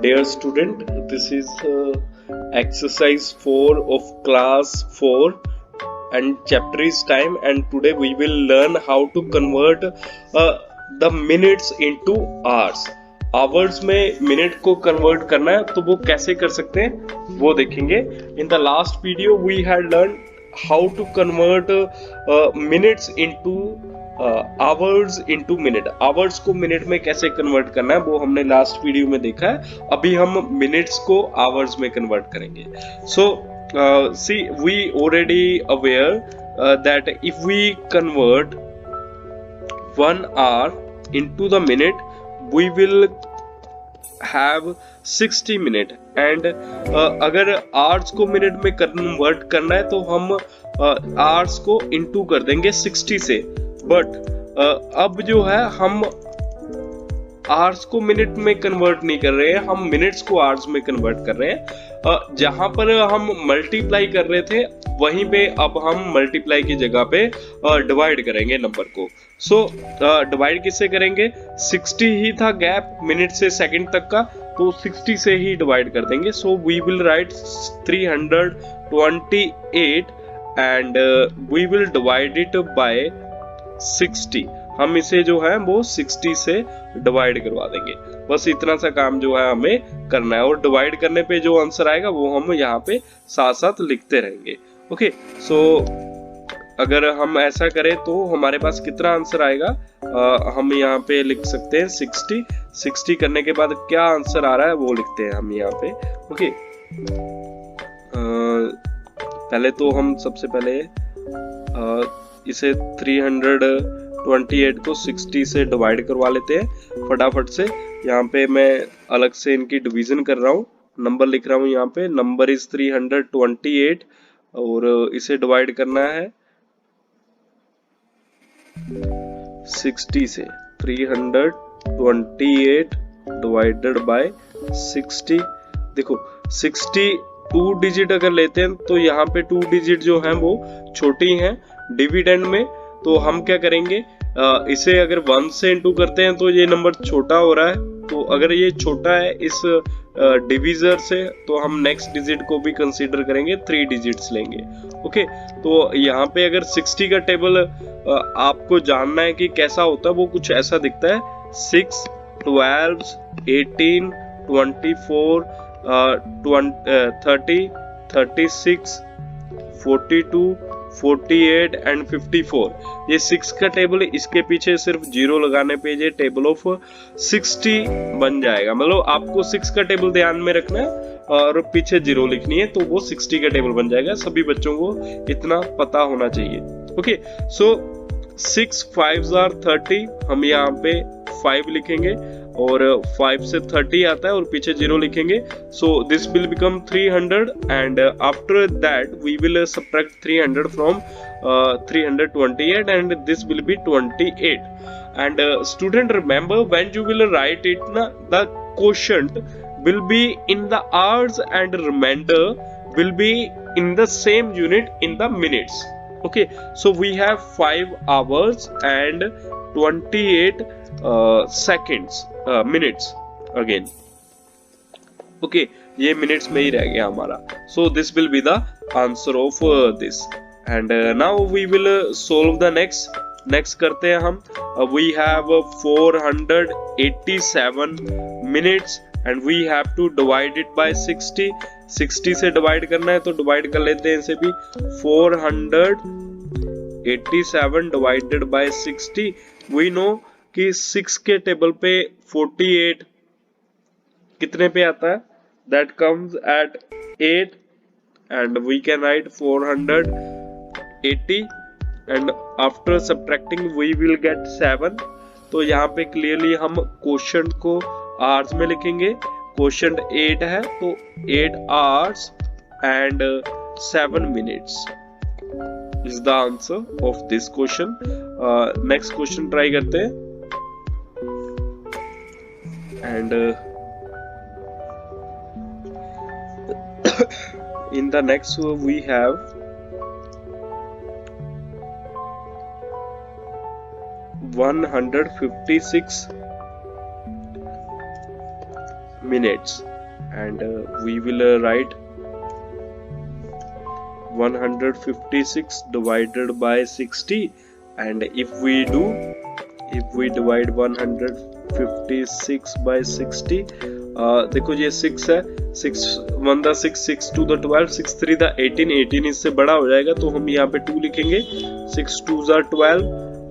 Dear student, this is exercise 4 of class 4 and chapter is time, and today we will learn how to convert the minutes into hours. Hours में minute को convert करना है तो वो कैसे कर सकते हैं वो देखेंगे. In the last video we had learned how to convert minutes into hours into minute. Hours को मिनट में कैसे कन्वर्ट करना है वो हमने लास्ट वीडियो में देखा है. अभी हम मिनट्स को आवर्स में कन्वर्ट करेंगे. So see we already aware that if we convert 1 hour into the minute we will have 60 minute. And अगर आवर्स को मिनट में कन्वर्ट करना है तो हम आवर्स को इंटू कर देंगे 60 से. बट अब जो है हम आवर्स को मिनट में कन्वर्ट नहीं कर रहे हैं, हम मिनट्स को आवर्स में कन्वर्ट कर रहे हैं. जहां पर हम मल्टीप्लाई कर रहे थे वहीं पे अब हम मल्टीप्लाई की जगह पे डिवाइड करेंगे नंबर को. सो डिवाइड किससे करेंगे? 60 ही था गैप मिनट से सेकंड तक का, तो 60 से ही डिवाइड कर देंगे. So we will write 328 and we will divide it by 60. हम इसे जो है वो 60 से डिवाइड करवा देंगे. बस इतना सा काम जो है हमें करना है, और डिवाइड करने पे जो आंसर आएगा वो हम यहाँ पे साथ साथ लिखते रहेंगे. ओके, सो अगर हम ऐसा करें तो हमारे पास कितना आंसर आएगा? हम यहाँ पे लिख सकते हैं 60. 60 करने के बाद क्या आंसर आ रहा है वो लिखते हैं हम यहाँ पे. ओके, पहले तो हम सबसे पहले इसे 328 को 60 से डिवाइड करवा लेते हैं फटाफट से. यहाँ पे मैं अलग से इनकी डिवीजन कर रहा हूँ, नंबर लिख रहा हूँ यहाँ पे. नंबर इज 328 और इसे डिवाइड करना है 60 से. 328 डिवाइडेड बाय 60. देखो 60 2 डिजिट अगर लेते हैं तो यहाँ पे 2 डिजिट जो हैं वो छोटी हैं डिविडेंड में. तो हम क्या करेंगे, इसे अगर 1 से इंटू करते हैं तो ये नंबर छोटा हो रहा है. तो अगर ये छोटा है इस डिविजर से तो हम नेक्स्ट डिजिट को भी कंसीडर करेंगे, 3 डिजिट्स लेंगे. ओके, तो यहाँ पे अगर 60 का टेबल आपको जानना है कि कैसा होता है, वो कुछ ऐसा दिखता है. 6 12 18 24 30 36 42 48 एंड 54. ये 6 का टेबल, इसके पीछे सिर्फ 0 लगाने पे ये टेबल ऑफ 60 बन जाएगा. मतलब आपको 6 का टेबल ध्यान में रखना है और पीछे 0 लिखनी है तो वो 60 का टेबल बन जाएगा. सभी बच्चों को इतना पता होना चाहिए. Okay, so 6 5s are 30. हम यहाँ पे 5 लिखेंगे और 5 से 30 आता है और पीछे 0 लिखेंगे. So this will become 300 and after that we will subtract 300 from 328 and this will be 28. And student remember when you will write it ना, the quotient will be in the hours and remainder will be in the same unit in the minutes. Okay, so we have 5 hours and 28 seconds, minutes again. Okay, ये minutes में ही रह गया हमारा. So this will be the answer of this. And now we will solve the next करते हैं हम. We have 487 minutes and we have to divide it by 60. 60 से divide करना है तो डिवाइड कर लेते हैं इसे भी. 487 डिवाइडेड बाय 60. वी नो कि 6 के टेबल पे 48 कितने पे आता है? That comes at 8 and we can write 480 and after subtracting we will get 7. तो यहाँ पे क्लियरली हम क्वोशंट को आवर्स में लिखेंगे. क्वोशंट 8 है तो 8 hours and 7 minutes is the answer of this question. Next question try करते हैं. And in the next we have 156 minutes, and we will write 156 divided by 60, and if we divide 156 by 60, देखो ये 6 है, 6 1 दा 6, 6 2 दा 12, 6 3 दा 18, 18 इससे बड़ा हो जाएगा तो हम यहाँ पे 2 लिखेंगे, 6 2 दा 12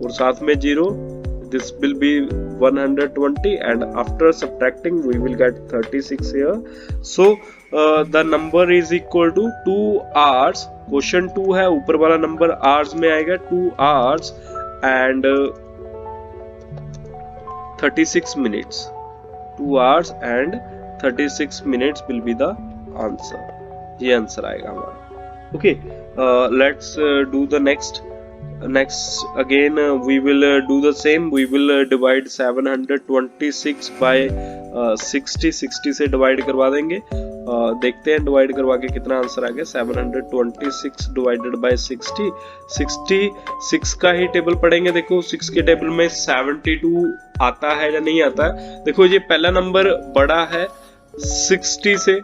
और साथ में 0, this will be 120, and after subtracting we will get 36 here. So the number is equal to 2 hours, question 2 है, ऊपर वाला नंबर आवर्स में आएगा, 2 hours and 36 minutes, 2 hours and 36 minutes will be the answer. ये आंसर आएगा हमारा. Okay, let's do the next again we will do the same. We will divide 726 by 60 से divide करवा देंगे. देखते हैं डिवाइड करवा के कितना आंसर आ गया. 726 डिवाइडेड बाय 60, 66 का ही टेबल पढ़ेंगे. देखो 6 के टेबल में 72 आता है या नहीं आता है. देखो ये पहला नंबर बड़ा है 60 से,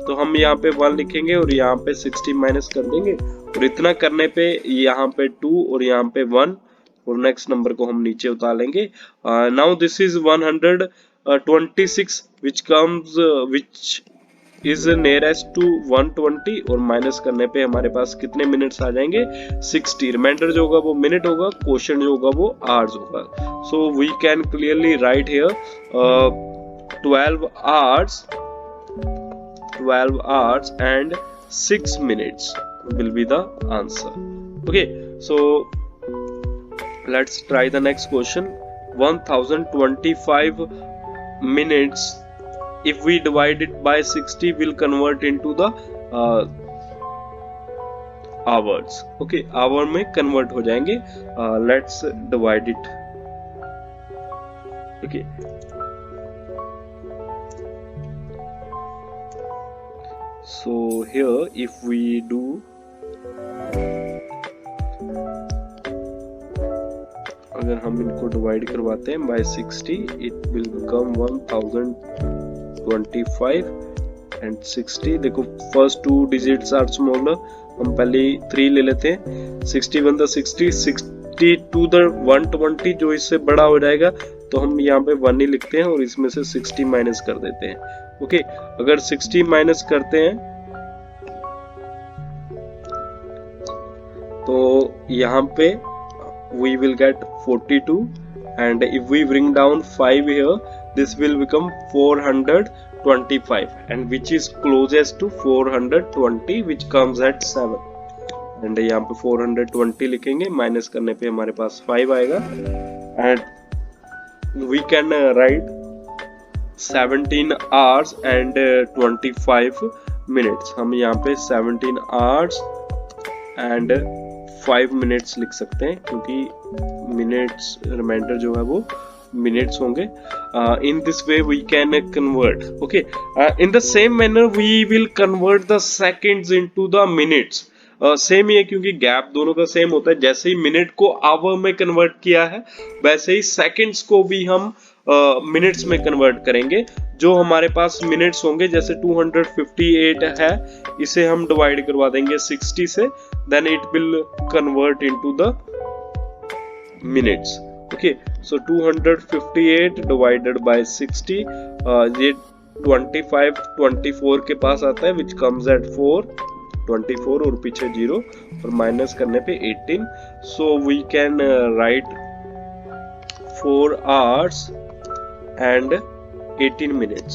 तो हम यहाँ पे 1 लिखेंगे और यहाँ पे 60 माइनस कर देंगे, और इतना करने पे यहाँ पे 2 और यहाँ पे 1, और नेक्स्ट नंबर को हम नीचे उतार लेंगे. Now this is 126 which is nearest to 120, और माइनस करने पे हमारे पास कितने मिनट्स आ जाएंगे, 60. रिमाइंडर जो होगा वो मिनट होगा, क्वेश्चन जो होगा वो आवर्स होगा. So we can clearly write here 12 hours and 6 minutes will be the answer. Okay, so let's try the next question. 1025 minutes, if we divide it by 60 will convert into the hours. Okay, hour में convert हो जाएंगे. Let's divide it. Okay, so here if we do अगर हम इनको divide करवाते हैं by 60, it will become 1025 and 60. देखो first 2 digits are smaller, हम पहले 3 ले लेते हैं. 61 द 60, 62 द 120 जो इससे बड़ा हो जाएगा, तो हम यहाँ पे 1 ही लिखते हैं और इसमें से 60 माइनस कर देते हैं. ओके, अगर 60 माइनस करते हैं तो यहाँ पे we will get 42, and if we bring down 5 here, this will become 425, and which is closest to 420, which comes at 7. and यहाँ पे 420 लिखेंगे, माइनस करने पे हमारे पास 5 आएगा, and we can write 17 hours and 25 minutes. हम यहाँ पे 17 hours and 5 minutes लिख सकते हैं, क्योंकि मिनट्स रिमाइंडर जो है वो मिनट्स होंगे. In this way we can convert. Okay, in the same manner we will convert the seconds into the minutes. Same ही है, क्योंकि गैप दोनों का सेम होता है. जैसे ही मिनट को आवर में कन्वर्ट किया है, वैसे ही सेकंड्स को भी हम मिनट्स में कन्वर्ट करेंगे. जो हमारे पास मिनट्स होंगे, जैसे 258 है, इसे हम डिवाइड करवा देंगे 60 से, then it will convert into the minutes. Okay, so 258 divided by 60, ये 25 24 के पास आता है, which comes at 4, 24 और पीछे 0 और माइनस करने पे 18. So we can write 4 hours and 18 minutes.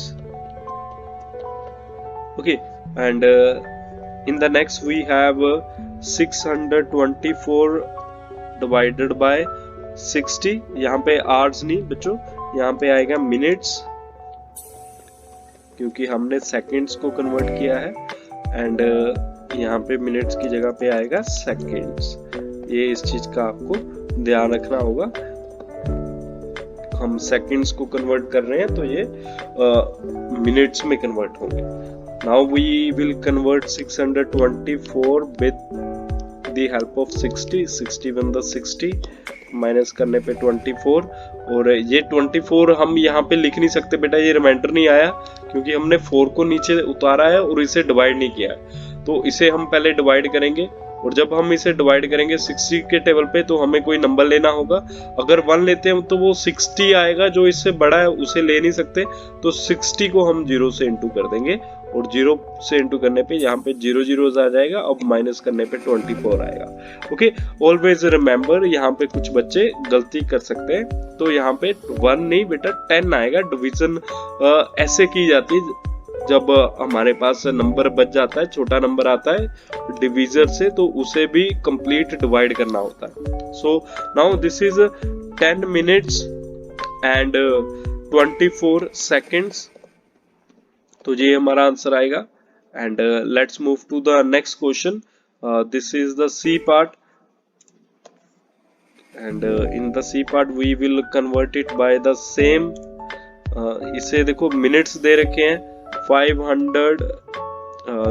Okay, and in the next we have 624 divided by 60. यहाँ पे hours नहीं बच्चों, यहाँ पे आएगा minutes, क्योंकि हमने seconds को convert किया है, and यहाँ पे minutes की जगह पे आएगा seconds. ये इस चीज का आपको ध्यान रखना होगा. हम seconds को convert कर रहे हैं तो ये minutes में convert होंगे. Now we will convert 624 with the help of 60, 61 the 60 minus करने पे 24, और ये 24 हम यहाँ पे लिख नहीं सकते बेटा, ये रिमाइंडर नहीं आया क्योंकि हमने 4 को नीचे उतारा है और इसे डिवाइड नहीं किया है। तो इसे हम पहले डिवाइड करेंगे, और जब हम इसे डिवाइड करेंगे 60 के टेबल पे तो हमें कोई नंबर लेना होगा। अगर 1 लेते हैं तो वो 60 आएगा, जो इससे बड़ा है उसे ले नहीं सकते, तो 60 को हम 0 से इंटू कर देंगे, और 0 से इंटू करने पे यहाँ पे 0 0 आ जाएगा, अब माइनस करने पे 24 आएगा। ओके, ऑलवेज रिमेम्बर, यहाँ पे कुछ बच्चे गलती कर सकते हैं, तो यहाँ पे 1 नहीं बेटा 10 आएगा। डिवीजन ऐसे की जाती है जब हमारे पास नंबर बच जाता है, छोटा नंबर आता है डिवीजर से, तो उसे भी कंप्लीट डिवाइड करना होता है। So now this is 10 minutes and 24 seconds, तो ये हमारा आंसर आएगा। And let's move to the next question. This is the C part, and in the C part we will convert it by the same. इसे देखो minutes दे रखे हैं 500,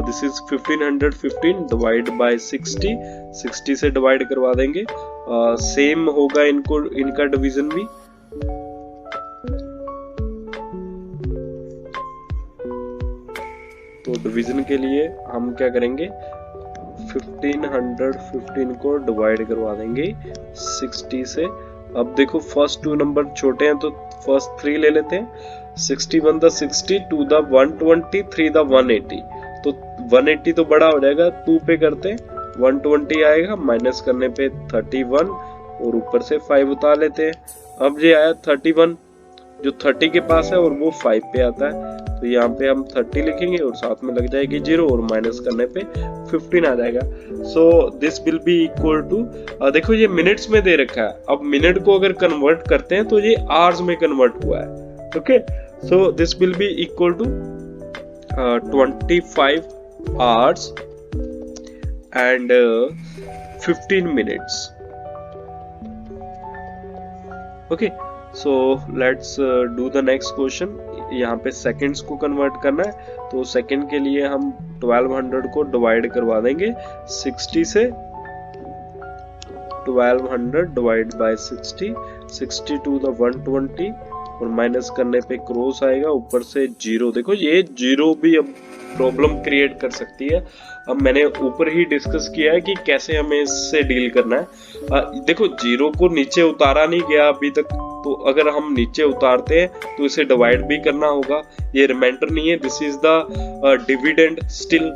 this is 1515 divide by 60, 60 से divide करवा देंगे। Same होगा इनको, इनका डिवीजन भी। तो डिवीजन के लिए हम क्या करेंगे, 1515 को डिवाइड करवा देंगे 60 से। अब देखो फर्स्ट 2 नंबर छोटे हैं तो फर्स्ट 3 ले लेते हैं। 61 द 60, 2 द 120, 3 द 180, तो 180 तो बड़ा हो जाएगा, 2 पे करते हैं 120 आएगा, माइनस करने पे 31, और ऊपर से 5 उतार लेते हैं। अब ये आया 31 जो 30 के पास है और वो 5 पे आता है, तो यहाँ पे हम 30 लिखेंगे और साथ में लग जाएगी 0, और माइनस करने पे 15 आ जाएगा। So this will be equal to, देखो ये मिनट्स में दे रखा है, अब मिनट को अगर कन्वर्ट करते हैं तो ये आवर्स में कन्वर्ट हुआ है। Okay, so this will be equal to 25 hours and 15 minutes. Okay, so let's do the next question. यहाँ पे सेकंड्स को कन्वर्ट करना है, तो सेकंड के लिए हम 1200 को डिवाइड करवा देंगे 60 से। 1200 डिवाइड बाय 60, 60 टू द 120, और माइनस करने पे क्रॉस आएगा, ऊपर से 0। देखो ये 0 भी अब प्रॉब्लम क्रिएट कर सकती है। अब मैंने ऊपर ही डिस्कस किया है कि कैसे हमें इससे डील करना है। देखो 0 को नीचे उतारा नहीं गया अभी तक, तो अगर हम नीचे उतारते हैं तो इसे डिवाइड भी करना होगा। ये रिमाइंडर नहीं है, this is the dividend still.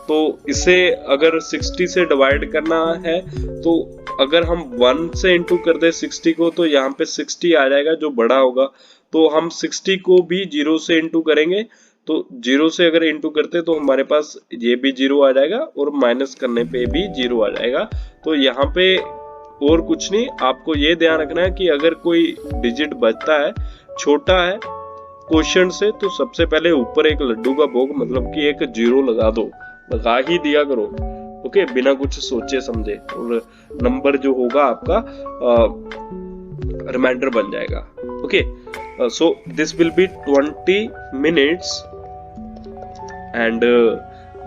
तो इसे अगर 60 से डिवाइड करना है, तो अगर हम 1 से इंटू कर दे 60 को, तो यहाँ पे 60 आ जाएगा जो बड़ा होगा। तो हम 60 को भी 0 से इंटू करेंगे, तो 0 से अगर इंटू करते तो हमारे पास ये भी 0 आ जाएगा, और माइनस करने पे भी 0 आ जाएगा। तो यहाँ पे और कुछ नहीं, आपको ये ध्यान रखना है कि अगर कोई डिजिट बचता है, छोटा है क्वेश्चन से, तो सबसे पहले ऊपर एक लड्डू का भोग, मतलब कि एक 0 लगा दो, लगा ही दिया करो। ओके, बिना कुछ सोचे समझे, और नंबर जो होगा आपका रिमाइंडर बन जाएगा। Okay, so this will be 20 minutes and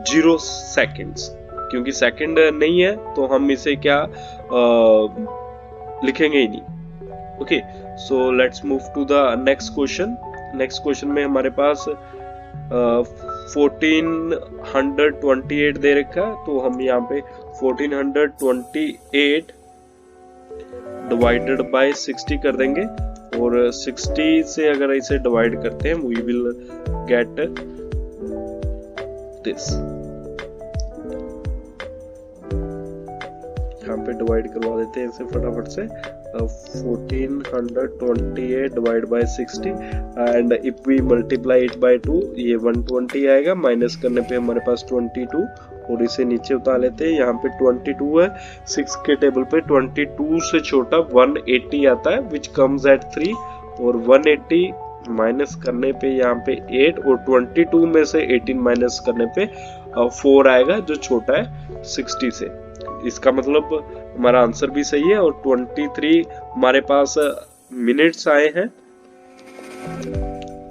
0 seconds. क्योंकि सेकंड नहीं है तो हम इसे क्या लिखेंगे ही नहीं। Okay, so let's move to the next question. Next question में हमारे पास 1428 दे रखा है, तो हम यहाँ पे 1428 डिवाइडेड बाय 60 कर देंगे, और 60 से अगर इसे डिवाइड करते हैं वी विल गेट दिस। यहाँ पे डिवाइड करवा देते हैं इसे फटाफट से। 1428 divide by 60, and if we multiply it by 2, ये 120 आएगा, माइनस करने पे हमारे पास 22, और इसे नीचे उतार लेते हैं। यहाँ पे 22 है, 6 के टेबल पे 22 से छोटा 180 आता है, विच कम्स एट 3, और 180 माइनस करने पे यहाँ पे 8, और 22 में से 18 माइनस करने पे 4 आएगा जो छोटा है 60 से। इसका मतलब हमारा आंसर भी सही है, और 23 हमारे पास मिनट्स आए हैं,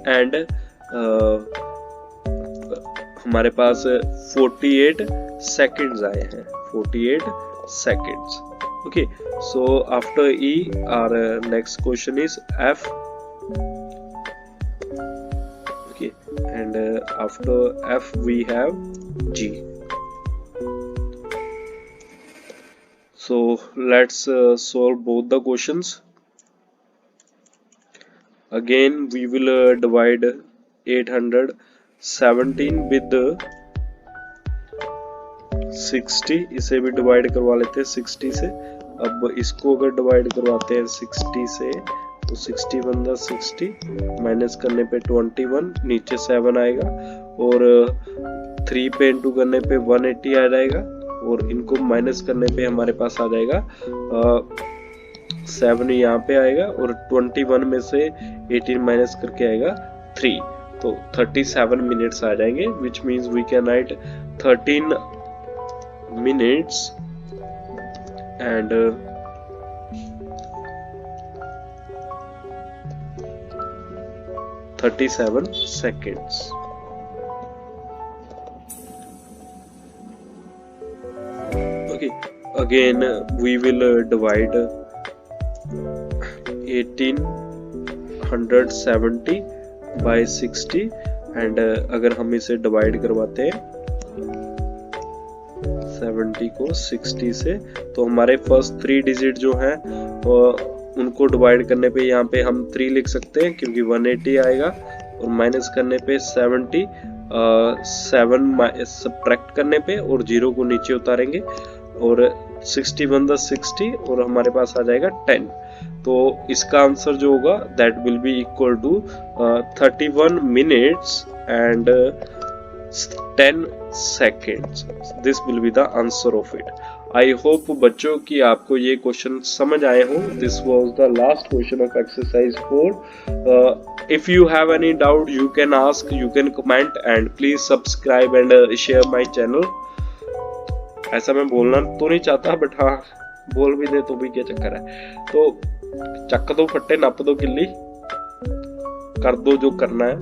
एंड हमारे पास 48 सेकंड्स आए हैं, 48 seconds. Okay, so after E, our next question is F. Okay, and after F we have G. So let's solve both the questions. Again we will divide 817 with 60. इसे भी divide करवा लेते हैं 60 से. अब इसको अगर डिवाइड करवाते हैं 60 से तो 60 बनता 60, माइनस करने पे 21, नीचे 7 आएगा और 3 पे इंटू करने पे 180 आ जाएगा और इनको माइनस करने पे हमारे पास आ जाएगा 7 यहाँ पे आएगा और 21 में से 18 माइनस करके आएगा 3, तो 37 मिनट्स आ जाएंगे, which means we can write 13 minutes and 37 seconds. Okay, again we will divide 1870 by 60 and अगर हम इसे डिवाइड करवाते हैं 70 को 60 से तो हमारे फर्स्ट 3 डिजिट जो हैं उनको डिवाइड करने पे यहाँ पे हम 3 लिख सकते हैं क्योंकि 180 आएगा और माइनस करने पे 70, 7 सब्ट्रैक्ट करने पे और 0 को नीचे उतारेंगे और 60 बनता 60 और हमारे पास आ जाएगा 10. तो इसका आंसर जो होगा that will be equal to 31 minutes and 10 seconds. This will be the answer of it. I hope बच्चों कि आपको ये क्वेश्चन समझ आए हो. This was the last question of exercise 4. If you have any doubt, you can ask, you can comment, and please subscribe and share my channel. ऐसा मैं बोलना तो नहीं चाहता बट हाँ बोल भी दे तो भी क्या चक्कर है. तो चक दो फट्टे, नप दो किल्ली, कर दो जो करना है.